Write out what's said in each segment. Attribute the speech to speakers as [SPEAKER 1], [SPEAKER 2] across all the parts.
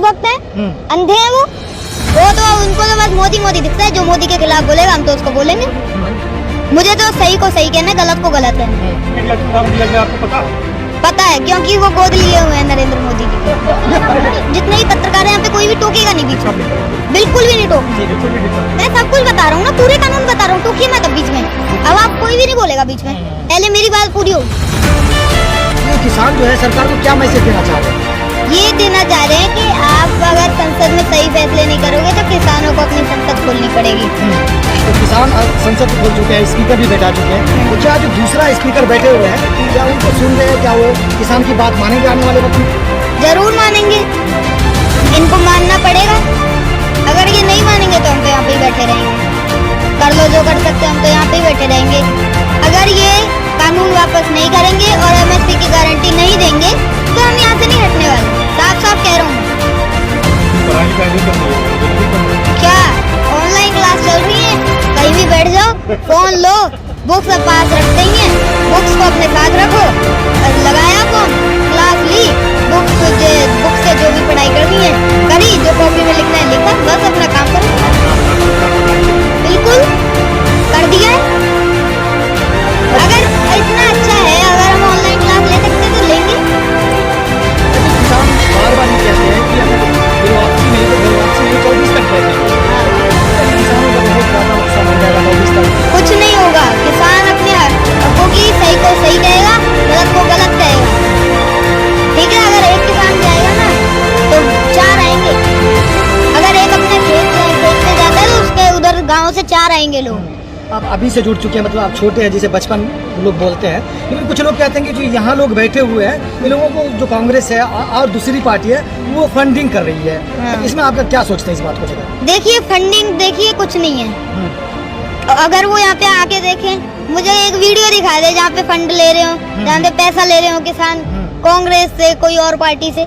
[SPEAKER 1] अंधभक्त है, अंधे हैं वो तो उनको तो बस मोदी मोदी दिखता है। जो मोदी के खिलाफ बोलेगा हम तो उसको बोलेंगे। मुझे तो सही को सही कहना, गलत को गलत है।
[SPEAKER 2] आपको
[SPEAKER 1] पता है क्योंकि वो गोद लिए हुए हैं नरेंद्र मोदी जी के। जितने ही पत्रकार हैं यहाँ पे कोई भी टोकेगा नहीं बीच में, बिल्कुल भी नहीं टोकेगा। मैं सब कुछ बता रहा हूँ ना, पूरे कानून बता रहा हूँ, टोकिए मैं तब बीच में। अब आप कोई भी नहीं बोलेगा बीच में, पहले मेरी बात पूरी हो।
[SPEAKER 3] किसान जो है सरकार को क्या मैसेज देना चाह रहे हैं?
[SPEAKER 1] ये देना चाह रहे हैं कि आप अगर संसद में सही फैसले नहीं करोगे तो किसानों को अपनी संसद खोलनी पड़ेगी।
[SPEAKER 3] तो किसान संसद खोल चुके हैं, स्पीकर भी बैठा चुके हैं, तो क्या जो दूसरा स्पीकर बैठे हुए हैं क्या उनको सुन रहे हैं? क्या वो किसान की बात मानेंगे आने वाले वक्त में?
[SPEAKER 1] जरूर मानेंगे, इनको मानना पड़ेगा। अगर ये नहीं मानेंगे तो हम तो यहाँ पे ही बैठे रहेंगे। कर लो जो कर सकते हम तो यहाँ पे ही बैठे रहेंगे। अगर ये कानून वापस नहीं करेंगे और एमएसपी की गारंटी नहीं देंगे तो हम यहाँ से नहीं हटने वाले। साफ साफ कह रहा हूँ। क्या ऑनलाइन क्लास चल रही है? कहीं भी बैठ जाओ, फोन लो, बुक्स पास रखते ही हैं, बुक्स को अपने साथ रखो, लगाया फोन, क्लास ली, बुक से जो भी पढ़ाई करनी है करी, जो कॉपी में लिखना है लिखा, बस अपना काम करो। बिल्कुल कर दिया है। अगर इतना अच्छा है, अगर हम ऑनलाइन क्लास ले सकते तो लेंगे।
[SPEAKER 3] किसान बार बार ये कहते हैं कि अगर वापसी नहीं तो वापसी नहीं 24 तक बैठेंगे। किसानों का बहुत ज्यादा नुकसान हो जाएगा 24 तक।
[SPEAKER 1] कुछ नहीं होगा, किसान अपने हकों की सही को सही कहेगा, गलत को गलत कहेगा। ठीक है, अगर एक किसान जाएगा ना तो 4 आएंगे। अगर एक अपने खेत से जाता है तो उसके उधर गाँव से 4 आएंगे लोग।
[SPEAKER 3] आप अभी से जुड़ चुके हैं, मतलब आप छोटे हैं जिसे बचपन लोग बोलते हैं, लेकिन कुछ लोग कहते हैं कि जो यहाँ लोग बैठे हुए हैं इन लोगों को जो कांग्रेस है और दूसरी पार्टी है वो फंडिंग कर रही है। तो इसमें आपका क्या सोचते हैं इस बात को?
[SPEAKER 1] देखिए फंडिंग देखिए कुछ नहीं है। अगर वो यहाँ पे आके देखें, मुझे एक वीडियो दिखा दे जहाँ पे फंड ले रहे हो, जहाँ पे पैसा ले रहे हो किसान कांग्रेस से कोई और पार्टी से,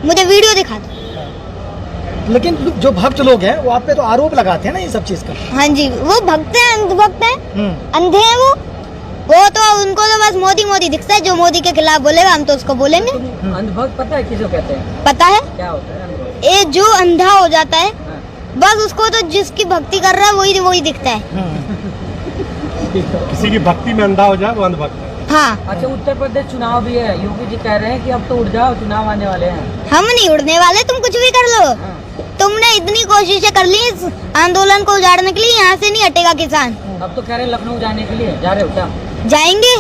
[SPEAKER 1] मुझे वीडियो दिखा दो।
[SPEAKER 3] लेकिन जो भक्त लोग हैं वो आप पे तो आरोप लगाते हैं ना ये सब चीज का।
[SPEAKER 1] हाँ जी, वो भक्त हैं, अंधभक्त हैं, अंधे हैं वो तो उनको तो बस मोदी मोदी दिखता है। जो मोदी के खिलाफ बोलेगा हम तो उसको बोलेंगे।
[SPEAKER 4] अंधभक्त पता है किसको कहते हैं?
[SPEAKER 1] पता है
[SPEAKER 4] क्या होता है?
[SPEAKER 1] ये जो अंधा हो जाता है बस उसको तो जिसकी भक्ति कर रहा है वही दिखता है।
[SPEAKER 2] किसी की भक्ति में अंधा हो जाए वो अंधभक्त है।
[SPEAKER 1] हाँ।
[SPEAKER 4] अच्छा, उत्तर प्रदेश चुनाव भी है, योगी जी कह रहे हैं कि अब तो उड़ जाओ, चुनाव आने वाले हैं।
[SPEAKER 1] हम नहीं उड़ने वाले, तुम कुछ भी कर लो। तुमने इतनी कोशिशें कर ली इस आंदोलन को उजाड़ने के लिए, यहाँ से नहीं हटेगा किसान।
[SPEAKER 4] अब तो कह रहे हैं लखनऊ जाने के लिए, जा रहे हो क्या?
[SPEAKER 1] जाएंगे।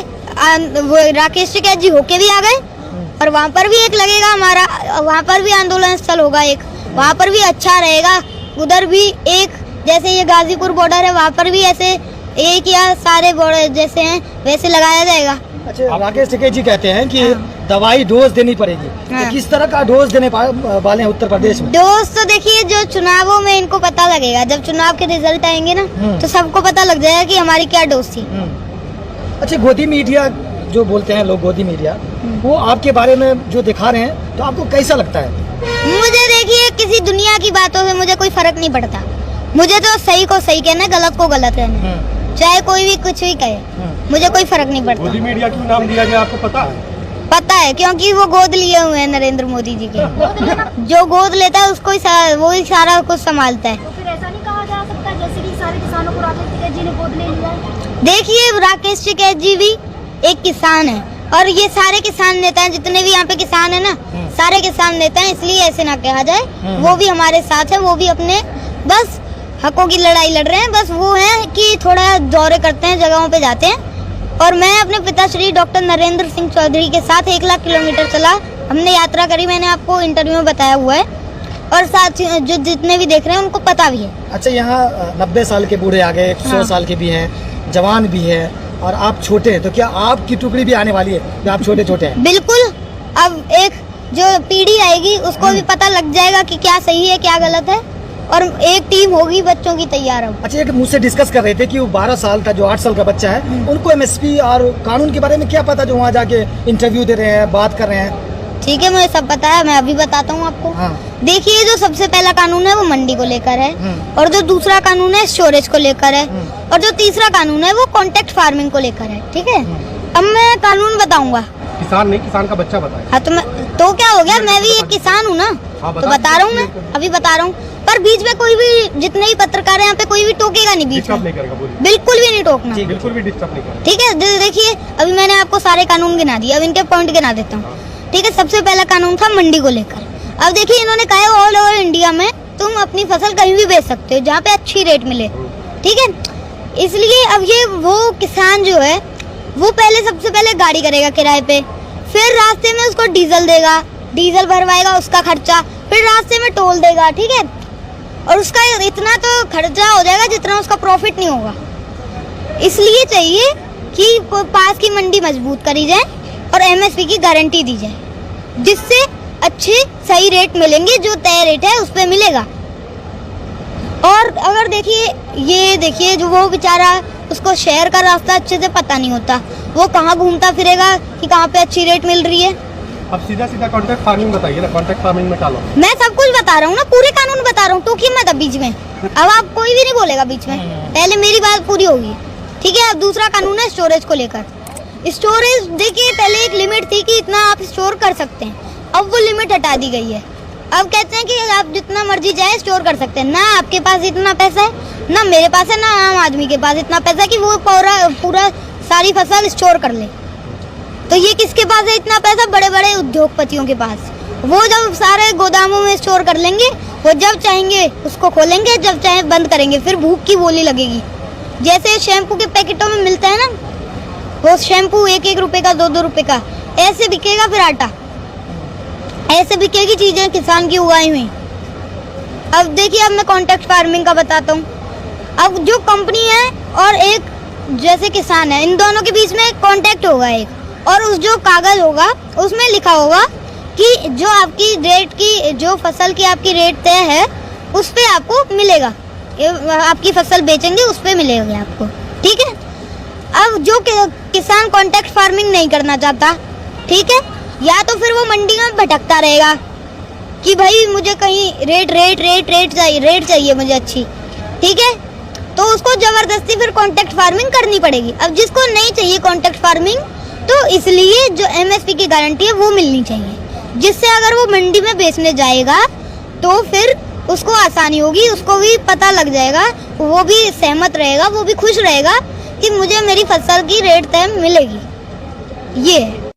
[SPEAKER 1] वो राकेश टिकैत जी होके भी आ गए और वहाँ पर भी एक लगेगा हमारा, वहाँ पर भी आंदोलन स्थल होगा एक, वहाँ पर भी अच्छा रहेगा। उधर भी एक, जैसे ये गाजीपुर बॉर्डर है वहाँ पर भी ऐसे एक या सारे बॉर्डर जैसे हैं वैसे लगाया जाएगा।
[SPEAKER 3] अच्छा, राकेश टिकैत जी कहते हैं कि दवाई डोज देनी पड़ेगी। तो किस तरह का डोज देने वाले हैं उत्तर प्रदेश में?
[SPEAKER 1] डोज तो देखिए जो चुनावों में इनको पता लगेगा, जब चुनाव के रिजल्ट आएंगे ना तो सबको पता लग जाएगा कि हमारी क्या डोज थी।
[SPEAKER 3] अच्छा, गोदी मीडिया जो बोलते हैं लोग, गोदी मीडिया, वो आपके बारे में जो दिखा रहे हैं तो आपको कैसा लगता है?
[SPEAKER 1] मुझे देखिए किसी दुनिया की बातों से मुझे कोई फर्क नहीं पड़ता। मुझे तो सही को सही कहना, गलत को गलत कहना, चाहे कोई भी कुछ भी कहे, मुझे कोई फर्क नहीं पड़ता।
[SPEAKER 2] मोदी मीडिया क्यों नाम दिया गया आपको पता है?
[SPEAKER 1] पता है, क्योंकि वो गोद लिए हुए हैं नरेंद्र मोदी जी के। जो गोद लेता है उसको वो ही सारा कुछ संभालता है।
[SPEAKER 5] तो फिर ऐसा नहीं कहा जा सकता जैसे कि सारे किसानों को राकेश टिकैत जी ने गोद ले लिया है?
[SPEAKER 1] देखिए राकेश टिकैत जी भी एक किसान है और ये सारे किसान नेता हैं, जितने भी यहाँ पे किसान है ना सारे किसान नेता हैं, इसलिए ऐसे ना कहा जाए। वो भी हमारे साथ है, वो भी अपने बस हकों की लड़ाई लड़ रहे हैं। बस वो है कि थोड़ा दौरे करते हैं, जगहों पे जाते हैं। और मैं अपने पिताश्री डॉक्टर नरेंद्र सिंह चौधरी के साथ 1 लाख किलोमीटर चला, हमने यात्रा करी, मैंने आपको इंटरव्यू में बताया हुआ है। और साथ जो जितने भी देख रहे हैं उनको पता भी है।
[SPEAKER 3] अच्छा, यहाँ 90 साल के बूढ़े आ गए, 100 साल के भी हैं, जवान भी है और आप छोटे हैं, तो क्या आपकी टुकड़ी भी आने वाली है जो आप छोटे छोटे हैं?
[SPEAKER 1] बिल्कुल, अब एक जो पीढ़ी आएगी उसको भी पता लग जाएगा कि क्या सही है क्या गलत है, और एक टीम होगी बच्चों की तैयार। अब
[SPEAKER 3] अच्छा, एक मुझसे डिस्कस कर रहे थे कि वो 12 साल का जो 8 साल का बच्चा है उनको एमएसपी और कानून के बारे में क्या पता, जो वहाँ जाके इंटरव्यू दे रहे हैं, बात कर रहे हैं?
[SPEAKER 1] ठीक है, मुझे सब पता है, मैं अभी बताता हूँ आपको। देखिए, जो सबसे पहला कानून है वो मंडी को लेकर है, और जो दूसरा कानून है स्टोरेज को लेकर है, और जो तीसरा कानून है वो कॉन्ट्रैक्ट फार्मिंग को लेकर है। ठीक है, अब मैं कानून बताऊंगा।
[SPEAKER 2] किसान नहीं, किसान का बच्चा बताए।
[SPEAKER 1] हाँ तो क्या हो गया, मैं भी एक किसान हूँ ना,
[SPEAKER 2] हाँ,
[SPEAKER 1] तो बता रहा हूँ मैं, अभी बता रहा हूँ। पर बीच में कोई भी, जितने भी पत्रकार हैं यहाँ पे, कोई भी टोकेगा नहीं बीच
[SPEAKER 2] डिस्टर्ब
[SPEAKER 1] में,
[SPEAKER 2] नहीं करेगा, बोलिए।
[SPEAKER 1] बिल्कुल भी नहीं टोकना,
[SPEAKER 2] बिल्कुल भी डिस्टर्ब नहीं करेगा।
[SPEAKER 1] ठीक है। देखिए अभी मैंने आपको सारे कानून गिना दिए, अब इनके पॉइंट गिना देता हूँ, ठीक है। सबसे पहला कानून था मंडी को लेकर। अब देखिए इन्होंने कहा है ऑल ओवर इंडिया में तुम अपनी फसल कहीं भी बेच सकते हो जहाँ पे अच्छी रेट मिले, ठीक है। इसलिए अब ये वो किसान जो है वो पहले, सबसे पहले गाड़ी करेगा किराए पे, फिर रास्ते में उसको डीजल देगा, डीजल भरवाएगा, उसका खर्चा, फिर रास्ते में टोल देगा, ठीक है। और उसका इतना तो खर्चा हो जाएगा जितना उसका प्रॉफिट नहीं होगा। इसलिए चाहिए कि पास की मंडी मजबूत करी जाए और एमएसपी की गारंटी दी जाए, जिससे अच्छे सही रेट मिलेंगे, जो तय रेट है उस पे मिलेगा। और अगर देखिए जो वो बेचारा, उसको शहर का रास्ता अच्छे से पता नहीं होता, वो कहाँ घूमता फिरेगा कि कहाँ पे अच्छी रेट मिल रही है।
[SPEAKER 2] अब सीधा सीधा कॉन्ट्रैक्ट फार्मिंग बताइए ना, कॉन्ट्रैक्ट फार्मिंग में डालो।
[SPEAKER 1] मैं सब कुछ बता रहा हूँ ना, पूरे कानून बता रहा हूँ, टोकिए मत अब बीच में। अब आप कोई भी नहीं बोलेगा बीच में, पहले मेरी बात पूरी होगी, ठीक है। अब दूसरा कानून है स्टोरेज को लेकर। स्टोरेज देखिए, पहले एक लिमिट थी कि इतना आप स्टोर कर सकते हैं, अब वो लिमिट हटा दी गई है। अब कहते हैं कि आप जितना मर्जी जाए स्टोर कर सकते हैं। ना आपके पास इतना पैसा है, ना मेरे पास है, ना आम आदमी के पास इतना पैसा है कि वो पूरा सारी फसल स्टोर कर ले। तो ये किसके पास है इतना पैसा? बड़े बड़े उद्योगपतियों के पास। वो जब सारे गोदामों में स्टोर कर लेंगे, वो जब चाहेंगे उसको खोलेंगे, जब चाहे बंद करेंगे, फिर भूख की बोली लगेगी। जैसे शैम्पू के पैकेटों में मिलता है ना, वो शैम्पू 1-1 रुपए का, 2-2 रुपए का, ऐसे बिकेगा। फिर आटा ऐसे बिकेगी चीजें किसान की उगाई हुई। अब देखिए, अब मैं कॉन्ट्रैक्ट फार्मिंग का बताता हूँ। अब जो कंपनी है और एक जैसे किसान है, इन दोनों के बीच में एक कॉन्ट्रैक्ट होगा एक, और उस जो कागज होगा उसमें लिखा होगा कि जो आपकी रेट की, जो फसल की आपकी रेट तय है उस पे आपको मिलेगा, आपकी फसल बेचेंगे उस पे मिलेगा आपको, ठीक है। अब जो किसान कॉन्ट्रैक्ट फार्मिंग नहीं करना चाहता, ठीक है, या तो फिर वो मंडी में भटकता रहेगा कि भाई मुझे कहीं रेट चाहिए मुझे अच्छी, ठीक है, तो उसको जबरदस्ती फिर कॉन्ट्रैक्ट फार्मिंग करनी पड़ेगी। अब जिसको नहीं चाहिए कॉन्ट्रैक्ट फार्मिंग, तो इसलिए जो एमएसपी की गारंटी है वो मिलनी चाहिए, जिससे अगर वो मंडी में बेचने जाएगा तो फिर उसको आसानी होगी, उसको भी पता लग जाएगा, वो भी सहमत रहेगा, वो भी खुश रहेगा कि मुझे मेरी फसल की रेट तय मिलेगी। ये है।